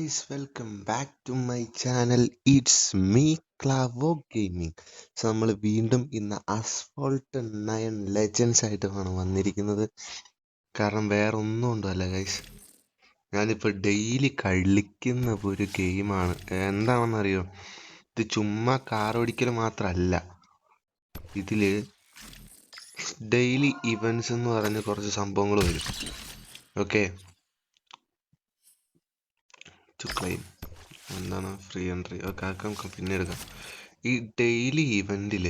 guys, welcome back to my channel. It's me, Clavo Gaming. So നമ്മൾ വീണ്ടും ഇന്ന് Asphalt 9 legends ആയിട്ടാണ് വന്നിരിക്കുന്നത്. കാരണം വേറെ ഒന്നും കൊണ്ടല്ല ഗൈസ്, ഞാനിപ്പോൾ ഡെയിലി കളിക്കുന്ന ഒരു ഗെയിമാണ്. എന്താണെന്നറിയോ, ഇത് ചുമ്മാ കാർ ഓടിക്കൽ മാത്രമല്ല, ഇതിൽ ഡെയിലി ഇവൻറ്റ്സ് എന്ന് പറഞ്ഞ് കുറച്ച് സംഭവങ്ങൾ വരും. ഓക്കെ, ടു ക്ലെയിം എന്താണ് ഫ്രീ എൻട്രി ഒക്കെ ആക്കാം, പിന്നെ എടുക്കാം. ഈ ഡെയിലി ഇവൻറ്റിൽ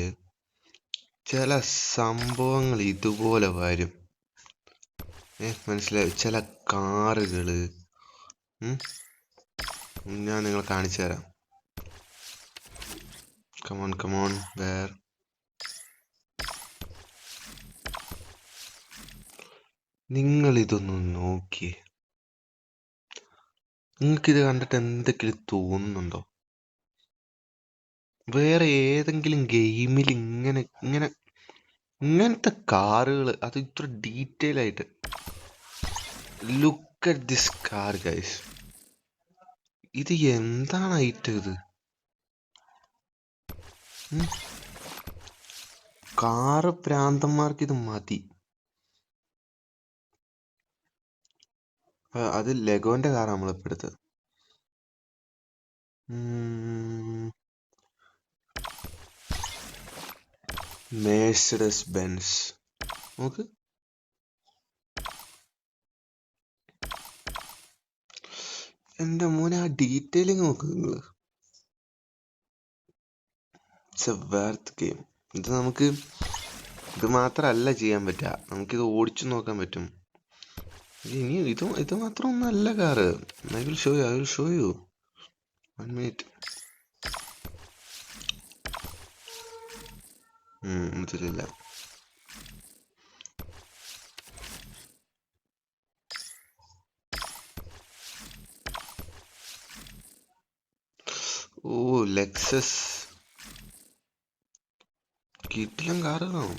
ചില സംഭവങ്ങൾ ഇതുപോലെ വരും. മനസ്സിലായി? ചില കാറുകൾ ഞാൻ നിങ്ങൾ കാണിച്ചു തരാം. കമോൺ വേർ നിങ്ങൾ ഇതൊന്ന് നോക്കിയേ. നിങ്ങൾക്കിത് കണ്ടിട്ട് എന്തെങ്കിലും തോന്നുന്നുണ്ടോ? വേറെ ഏതെങ്കിലും ഗെയിമിൽ ഇങ്ങനത്തെ കാറുകൾ, അത് ഇത്ര ഡീറ്റെയിൽ ആയിട്ട്? Look at this car guys. ഇത് എന്താണ് ഐറ്റം? ഇത് കാറ് പ്രാന്തന്മാർക്ക് ഇത് മതി. അത് ലെഗോന്റെ കാറാണ് നമ്മളിപ്പോൾ എടുത്തത്. Mercedes Benz. നോക്ക്, എൻ്റെ മോനെ, ആ ഡീറ്റെയിലിങ് നോക്ക് നിങ്ങൾ. It's A worth game. ഇത് മാത്രമല്ല ചെയ്യാൻ പറ്റുക, നമുക്കിത് ഓടിച്ചു നോക്കാൻ പറ്റും. ഇനി ഇത് മാത്രം ഒന്നല്ല കാറ്. I will show you 1 minute. ഇതിലില്ല. ഓ, ലെക്സസ് കിട്ടിലും കാറുകളാണ്.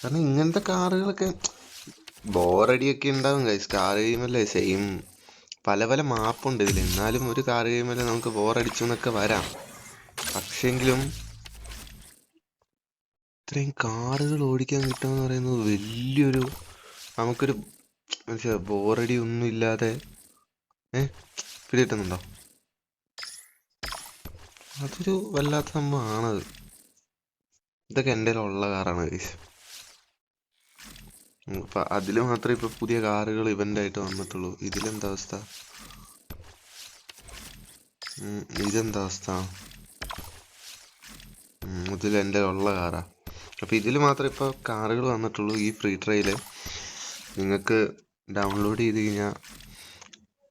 കാരണം ഇങ്ങനത്തെ കാറുകളൊക്കെ ബോറടിയൊക്കെ ഉണ്ടാവും ഗൈസ്. കാർ ഗെയിമല്ലേ, സെയിം പല പല മാപ്പുണ്ട് ഇതിൽ. എന്നാലും ഒരു കാർ ഗെയിമല്ലേ നമുക്ക് ബോറടിച്ചു എന്നൊക്കെ വരാം. പക്ഷെങ്കിലും ഇത്രയും കാറുകൾ ഓടിക്കാൻ കിട്ടുമെന്ന് പറയുന്നത് വലിയൊരു, നമുക്കൊരു ബോറടി ഒന്നും ഇല്ലാതെ പിടികിട്ടുന്നുണ്ടോ? അതൊരു വല്ലാത്ത സംഭവമാണത്. ഇതൊക്കെ എൻ്റെ ഉള്ള കാറാണ് ഗൈസ്. അപ്പം അതിൽ മാത്രമേ ഇപ്പം പുതിയ കാറുകൾ ഇവൻ്റായിട്ട് വന്നിട്ടുള്ളൂ. ഇതിലെന്താ അവസ്ഥ? ഇതെന്താ അവസ്ഥ? ഇതിൽ എൻ്റെ ഉള്ള കാറാ. അപ്പം ഇതിൽ മാത്രമേ ഇപ്പോൾ കാറുകൾ വന്നിട്ടുള്ളൂ. ഈ ഫ്രീ ട്രയൽ നിങ്ങൾക്ക് ഡൗൺലോഡ് ചെയ്ത് കഴിഞ്ഞാൽ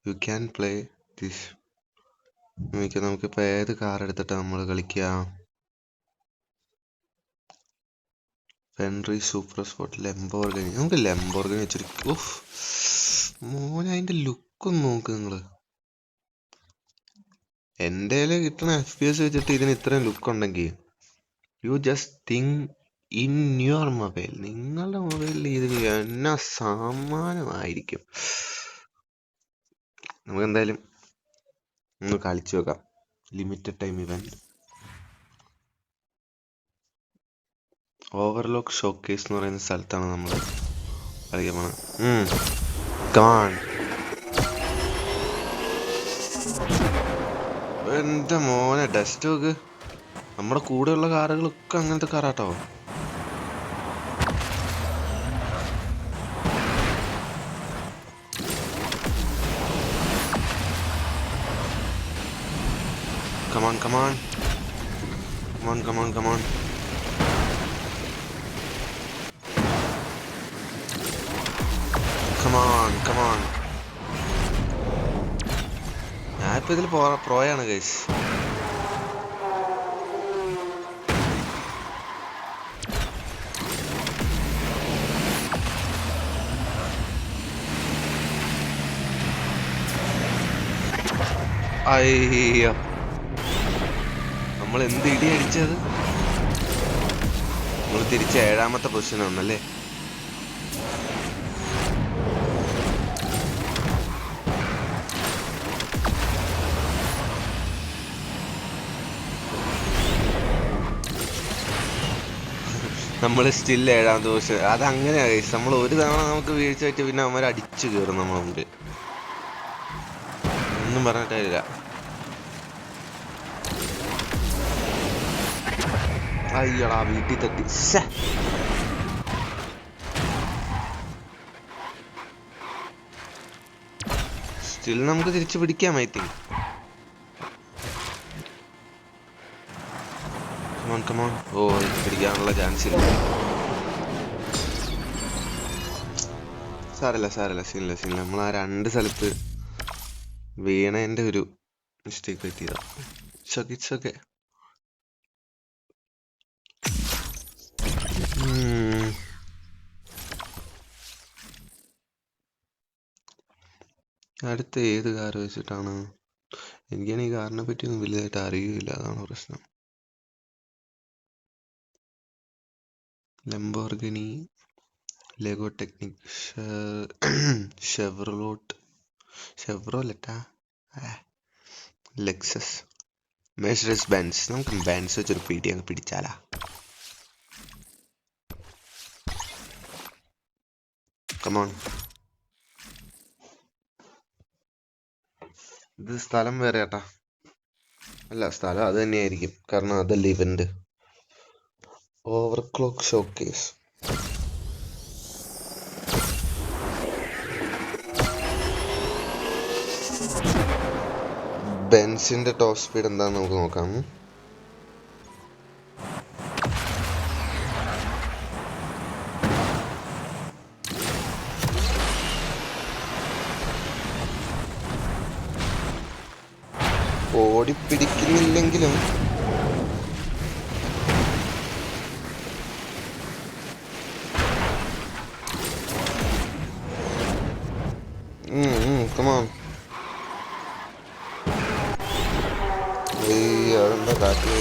യു ക്യാൻ പ്ലേ ദിസ്. നമുക്കിപ്പോൾ ഏത് കാർ എടുത്തിട്ടാണ് നമ്മൾ കളിക്കുക? ഫെൻറി സൂപ്പർ സ്പോർട്ട്, ലെംബോർഗിനി. നമുക്ക് ലെംബോർഗിനി വെച്ചൊരു മോനെ, അതിൻ്റെ ലുക്കൊന്ന് നോക്ക് നിങ്ങൾ. എൻ്റെ കിട്ടുന്ന FPS വെച്ചിട്ട് ഇതിന് ഇത്രയും ലുക്ക് ഉണ്ടെങ്കിൽ you just think in your mobile. നിങ്ങളുടെ മൊബൈലിൽ ഇത് എന്നാ സമാനമായിരിക്കും. നമുക്ക് എന്തായാലും ഒന്ന് കളിച്ചു നോക്കാം. Limited time event, overlock showcase എന്ന് പറയുന്ന സ്ഥലത്താണ് നമ്മൾ കളിക്കാൻ പോണത്. കമാൺ. എൻ്റെ മോനെ, ഡസ്റ്റ് നോക്ക്. നമ്മുടെ കൂടെയുള്ള കാറുകളൊക്കെ അങ്ങനത്തെ കാറാട്ടോ. കമാൺ. ഞാനിപ്പോൾ ഇതിൽ പ്രോയാണ് ഗൈസ്. അയ്യോ, നമ്മൾ എന്ത് ഇടി അടിച്ചത്. നമ്മൾ തിരിച്ച് 7ാമത്തെ പൊസിഷനാണല്ലേ. നമ്മൾ സ്റ്റിൽ 7ാമത്തെ ദിവസം അതങ്ങനെയാ ഗൈസ്. നമ്മൾ ഒരു തവണ നമുക്ക് വീഴ്ച പറ്റി പിന്നെ അവന്മാർ അടിച്ചു കയറും നമ്മളെ മുമ്പിൽ. ഒന്നും പറഞ്ഞിട്ടില്ല. അയ്യടാ വീട്ടിൽ തട്ടി. സ്റ്റിൽ നമുക്ക് തിരിച്ചു പിടിക്കാം ഐ തിങ്ക്. കമോൺ. ഓ പിടിക്കാനുള്ള ചാൻസ് ഇല്ല. സാരല്ല സീനില്ല. നമ്മൾ ആ 2 സ്ഥലത്ത് വീണേന്റെ ഒരു മിസ്റ്റേക്ക് പറ്റിയതാ. It's okay. അടുത്ത ഏത് കാർ വെച്ചിട്ടാണ്? എനിക്കാണ് ഈ കാറിനെ പറ്റിയൊന്നും വലുതായിട്ട് അറിയില്ല, അതാണ് പ്രശ്നം. ലംബോർഗിനി, ലെഗോ ടെക്നിക്, ഷെവ്റോലെറ്റാ, ലെക്സസ്, മെഴ്സിഡസ് ബെൻസ്. നമുക്ക് ബെൻസ് വെച്ചൊരു പിടി അങ്ങ് പിടിച്ചാലാ. കമോൺ. ഇത് സ്ഥലം വേറെ ഏട്ടാ. അല്ല, സ്ഥലം അത് തന്നെയായിരിക്കും, കാരണം അതല്ല ഇവന്റ്. Overclock showcase. ബെൻസിന്റെ ടോപ്പ് സ്പീഡ് എന്താന്ന് നമുക്ക് നോക്കാം. ഓടിപ്പിടിക്കുന്നില്ലെങ്കിലും കമോൺ. അതെന്താ കാറ്റ്?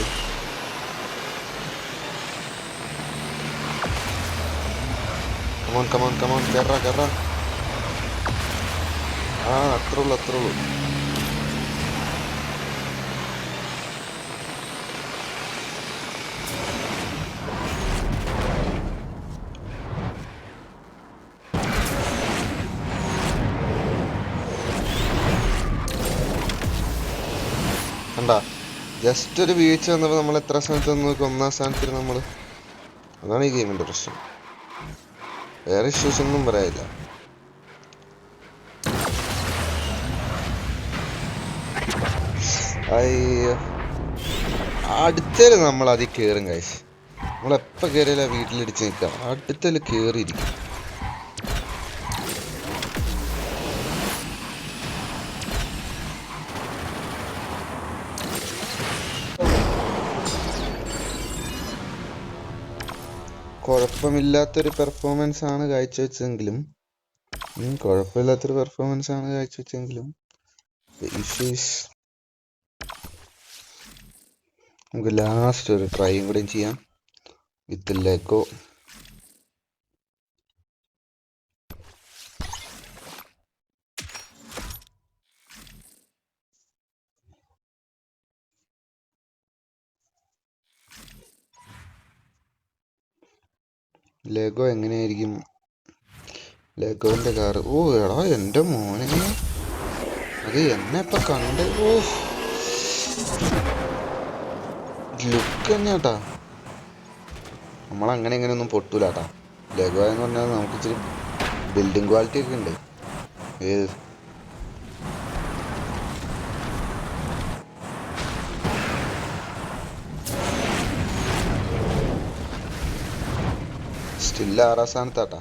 കമോൺ കേറ. ആ അത്രേ ഉള്ളൂ. കണ്ടാ, ജസ്റ്റ് ഒരു വീഴ്ച വന്നപ്പോൾ നമ്മൾ എത്ര സ്ഥാനത്ത് നോക്കി? 1ാം സ്ഥാനത്തിൽ നമ്മൾ. അതാണ് ഈ ഗെയിമിന്റെ പ്രശ്നം. വേറെ ഇഷ്യൂസ് ഒന്നും പറയാനില്ല. അയ്യോ, അടുത്തേല് നമ്മൾ അതിൽ കയറും കാശ്. നമ്മളെപ്പോൾ കയറിയാലും വീട്ടിലിടിച്ച് നിൽക്കാം. അടുത്തേല് കയറിയിരിക്കും. കുഴപ്പമില്ലാത്തൊരു പെർഫോമൻസ് ആണ് കാഴ്ചവെച്ചെങ്കിലും നമുക്ക് ലാസ്റ്റ് ഒരു ട്രൈയും കൂടെ ചെയ്യാം വിത്ത് ലെഗോ. ലെഗോ എങ്ങനെയായിരിക്കും? ലെഗോന്റെ കാറ്. ഓ എടാ എൻ്റെ മോനെ, അത് എന്നെ ഇപ്പൊ കണ്ട്. ഓ ലുക്ക് തന്നെയാട്ടാ. നമ്മളങ്ങനെ ഇങ്ങനെയൊന്നും പൊട്ടൂലാട്ടാ. ലെഗോ എന്ന് പറഞ്ഞാൽ നമുക്ക് ഇച്ചിരി ബിൽഡിംഗ് ക്വാളിറ്റി ഒക്കെ ഉണ്ട്. ഏത് സ്റ്റിൽ 6ാം സ്ഥാനത്താട്ടാ.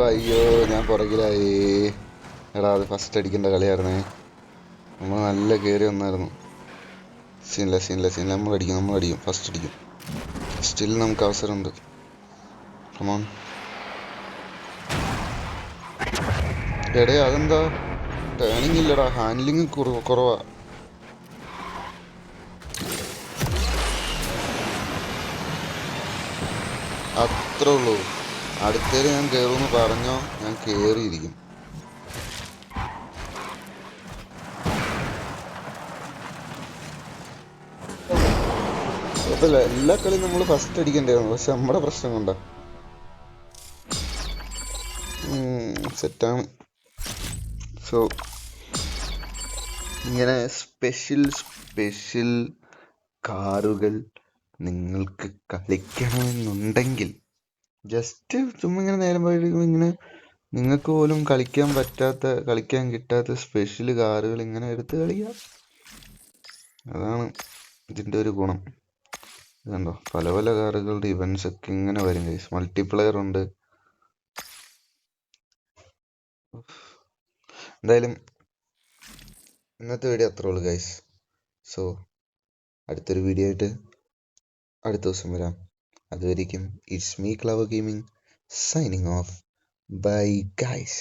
അയ്യോ ഞാൻ പുറകിലായി. എടാ, അത് ഫസ്റ്റ് അടിക്കേണ്ട കളിയായിരുന്നേ. നമ്മൾ നല്ല കയറി വന്നായിരുന്നു. സീനില്ല. നമ്മൾ അടിക്കും, ഫസ്റ്റ് അടിക്കും. സ്റ്റിൽ നമുക്ക് അവസരമുണ്ട്. കമോൺ. എടേ അതെന്താ ടേണിങ് ഇല്ലടാ, ഹാൻഡ്ലിങ് കുറവാ. അത്രേ ഉള്ളൂ. അടുത്തേല് ഞാൻ കയറുമെന്ന് പറഞ്ഞോ, ഞാൻ കയറിയിരിക്കും. കുഴപ്പമില്ല, എല്ലാ കളിയും നമ്മൾ ഫസ്റ്റ് അടിക്കണ്ടായിരുന്നു. പക്ഷെ നമ്മുടെ പ്രശ്നം കൊണ്ടാ. സെറ്റാണ്. സോ ഇങ്ങനെ സ്പെഷ്യൽ കാറുകൾ നിങ്ങൾക്ക് കളിക്കണമെന്നുണ്ടെങ്കിൽ ജസ്റ്റ് ചുമ്മാ ഇങ്ങനെ നേരം പോയിരിക്കും. ഇങ്ങനെ നിങ്ങൾക്ക് പോലും കളിക്കാൻ കിട്ടാത്ത സ്പെഷ്യൽ കാറുകൾ ഇങ്ങനെ എടുത്ത് കളിക്കാം. അതാണ് ഇതിൻ്റെ ഒരു ഗുണം. ഇതുണ്ടോ, പല പല കാറുകളുടെ ഇവൻസ് ഒക്കെ ഇങ്ങനെ വരും ഗൈസ്. മൾട്ടിപ്ലെയർ ഉണ്ട്. എന്തായാലും ഇന്നത്തെ വീഡിയോ അത്രേ ഉള്ളൂ ഗൈസ്. സോ അടുത്തൊരു വീഡിയോ ആയിട്ട് അടുത്ത ദിവസം വരാം. അതുവരെയ്ക്കും it's me Clever Gaming signing off. Bye guys.